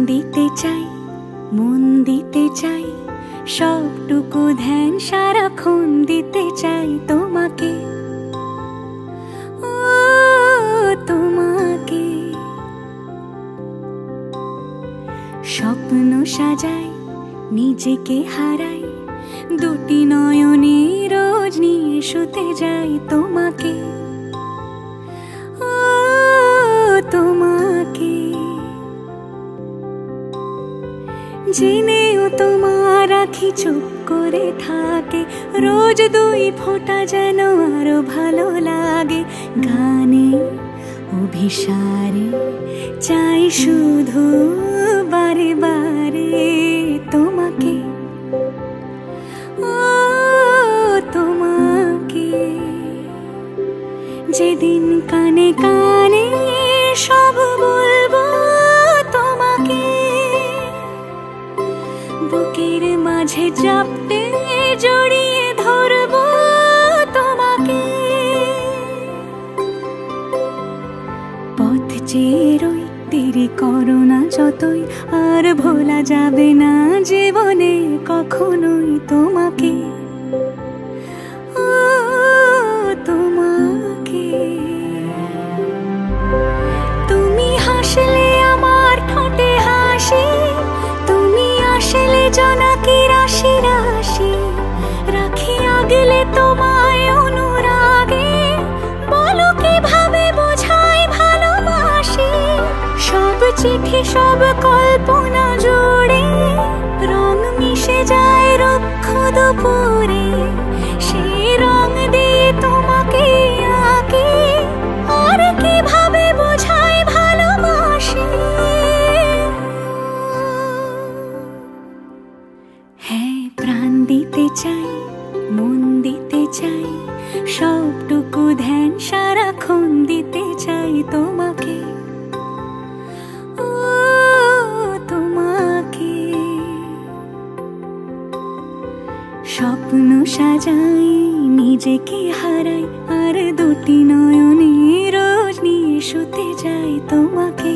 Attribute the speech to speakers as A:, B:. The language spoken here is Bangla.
A: দিতে চাই, মন দিতে চাই, সবটুকু ধ্যান সারাক্ষণ দিতে চাই তোমাকে, ও তোমাকে। স্বপ্ন সাজাই, নিজেকে হারাই, দুটি নয়নে রোজ নিয়ে শুতে যাই তোমাকে, ও তোমাকে। জেনেও তোমার আখি চুপ করে থাকে, রোজ দুই ফোঁটা যেন আরো ভালো লাগে। গানে অভিসারে চাই শুধু বারে বারে তোমাকে, ও তোমাকে। যেদিন কানে কানে সব বলবো তোমাকে, বুকের মাঝে চাপটে জড়িয়ে ধরবো তোমাকে। পথ চেয়ে রই, দেরি করো না যতই, আর ভোলা যাবে না জীবনে কখনোই তোমাকে, ও তোমাকে। তুমি হাসলে আমার ঠোঁটে হাসি, তুমি আসলে জোনাকি রাশি রাশি, রাখি আগলে তোমায় অনুরাগে, বলো কিভাবে বোঝাই ভালোবাসি। সব চিঠি সব কল্পনা জুড়ে রং মিশে যায় রুক্ষ দুপুরে, সেই রং দিয়ে তোমাকে আঁকি, আর কিভাবে বোঝাই ভালোবাসি। হ্যাঁ, প্রাণ দিতে চাই, মন দিতে চাই, সবটুকু ধ্যান সারাক্ষণ দিতে চাই তোমাকে, ও তোমাকে। স্বপ্ন সাজাই, নিজেকে হারাই, আর দুটি নয়নে রোজ নিয়ে শুতে যাই তোমাকে।